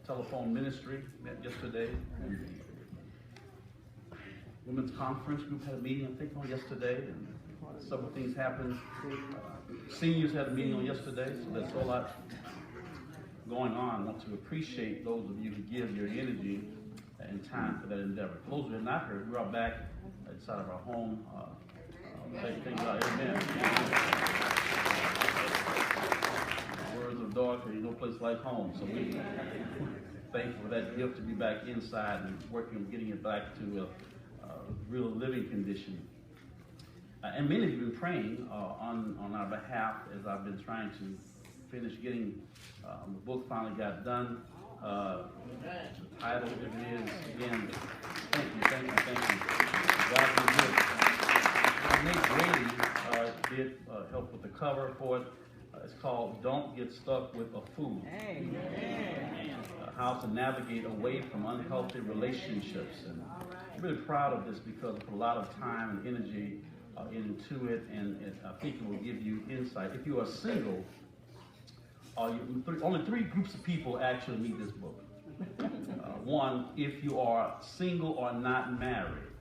telephone ministry met yesterday. And women's conference group had a meeting, I think, on yesterday, and several things happened. Seniors had a meeting on yesterday, so there's a lot going on. I want to appreciate those of you who give your energy and time for that endeavor. For those who have not heard, we are back inside of our home. Thank God, amen. Words of Dorothy, no place like home. So we thankful for that gift to be back inside and working, getting it back to a real living condition. And many of you have been praying on our behalf as I've been trying to finish getting the book finally got done. The title, if it is, again, thank you. God be good. Nate Grady did help with the cover for it. It's called Don't Get Stuck with a Fool. How to navigate away from unhealthy relationships. And I'm really proud of this because I put a lot of time and energy into it, and I think it will give you insight. If you are single, only 3 groups of people actually need this book. One, if you are single or not married,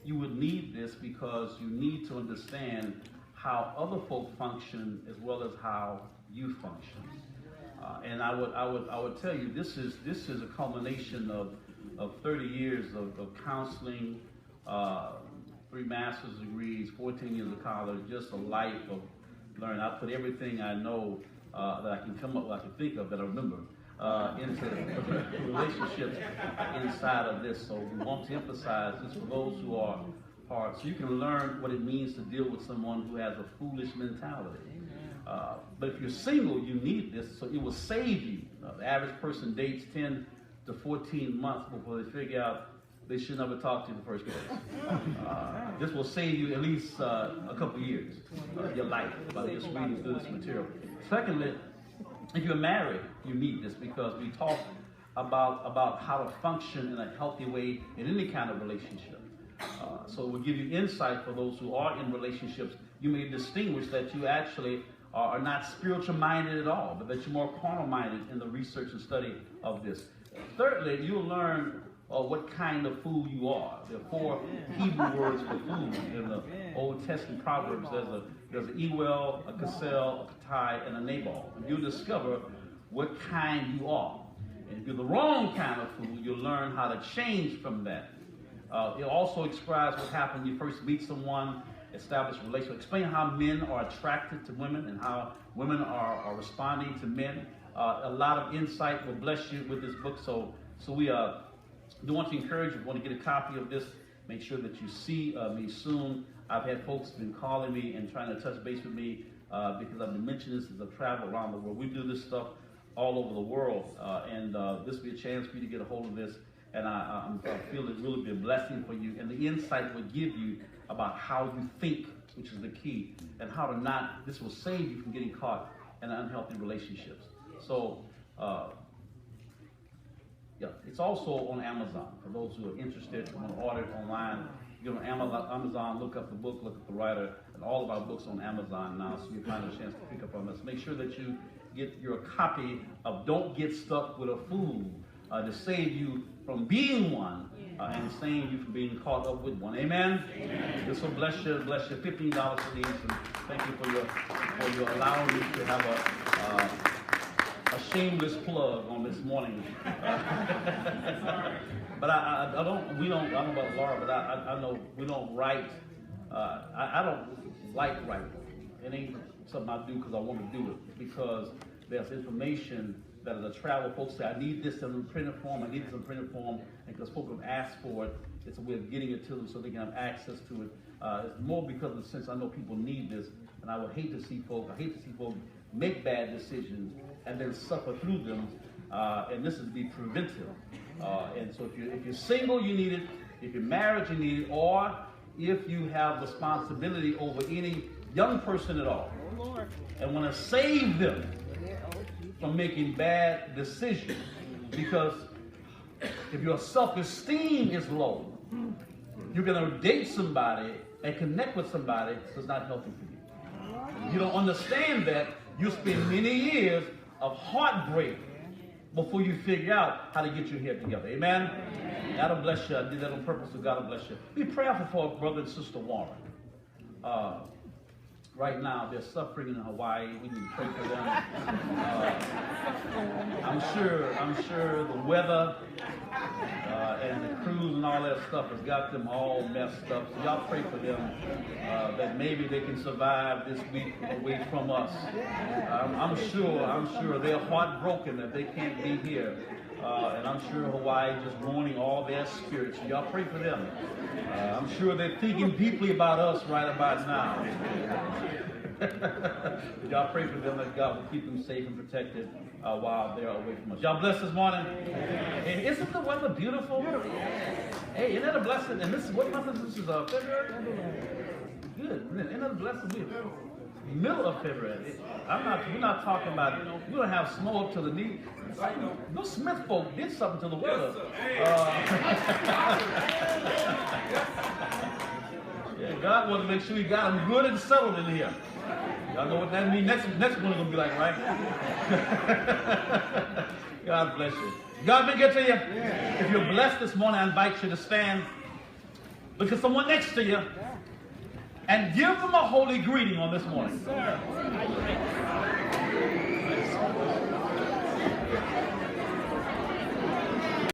you would need this because you need to understand how other folk function as well as how you function. And I would tell you this is a culmination of 30 years of counseling, 3 master's degrees, 14 years of college, just a life of learning. I put everything I know that I can come up with, I can think of, that I remember, into the relationships inside of this. So we want to emphasize this for those who are hard, so you can learn what it means to deal with someone who has a foolish mentality. But if you're single, you need this, so it will save you. The average person dates 10 to 14 months before they figure out they should never talk to you in the first place. This will save you at least a couple years of your life by just reading through this material. Secondly, if you're married, you need this because we talk about how to function in a healthy way in any kind of relationship. So it will give you insight for those who are in relationships. You may distinguish that you actually are not spiritual minded at all, but that you're more carnal minded in the research and study of this. Thirdly, you'll learn what kind of fool you are. There are 4 Hebrew words for fool in the Old Testament Proverbs. There's an Ewell, a Cassell, a Katai, and a Nabal. And you'll discover what kind you are. And if you're the wrong kind of fool, you'll learn how to change from that. It also describes what happens when you first meet someone, establish a relationship. Explain how men are attracted to women and how women are responding to men. A lot of insight will bless you with this book. So we do want to encourage you. If you want to get a copy of this, make sure that you see me soon. I've had folks been calling me and trying to touch base with me because I've been mentioning this as I travel around the world. We do this stuff all over the world, and this will be a chance for you to get a hold of this. And I feel it really be a blessing for you. And the insight will give you about how you think, which is the key, and how to not, this will save you from getting caught in unhealthy relationships. So, yeah, it's also on Amazon. For those who are interested, want to order it online, you go on Amazon, look up the book, look at the writer, and all of our books on Amazon now, so you find a chance to pick up on this. Make sure that you get your copy of Don't Get Stuck with a Fool, to save you from being one and save you from being caught up with one. Amen? Amen. This will bless you. $15 for these, and thank you for your allowing me to have a shameless plug on this morning. But I don't know about Laura, but I know we don't write. I don't like writing. It ain't something I do because I want to do it, because there's information that as a travel, folks say, I need this in printed form, I need this in printed form, and because folks have asked for it, it's a way of getting it to them so they can have access to it. It's more because of the sense I know people need this, and I would hate to see folks make bad decisions and then suffer through them, and this is to be preventive. And so if you're single, you need it. If you're married, you need it. Or if you have responsibility over any young person at all and want to save them from making bad decisions, because if your self-esteem is low, you're going to date somebody and connect with somebody that's not healthy for you. You don't understand that. You spend many years of heartbreak before you figure out how to get your head together. Amen? God will bless you. I did that on purpose, so God will bless you. Be prayerful for brother and sister Warren. Right now, they're suffering in Hawaii. We need to pray for them. I'm sure the weather and the cruise and all that stuff has got them all messed up. So y'all pray for them that maybe they can survive this week away from us. I'm sure they're heartbroken that they can't be here. And I'm sure Hawaii is just ruining all their spirits. So y'all pray for them. I'm sure they're thinking deeply about us right about now. Y'all pray for them that God will keep them safe and protected while they're away from us. Y'all blessed this morning? And isn't the weather beautiful? Hey, isn't that a blessing? And this is what month is this? Is February? Good. Isn't that a blessing? Middle of February. We're not talking about, we don't have snow up to the knee. No Smith folk did something to the weather. Yeah, God wanted to make sure he got them good and settled in here. Y'all know what that means? Next one is going to be like, right? God bless you. God been good to you? Yeah. If you're blessed this morning, I invite you to stand. Look at someone next to you and give them a holy greeting on this morning. Yes,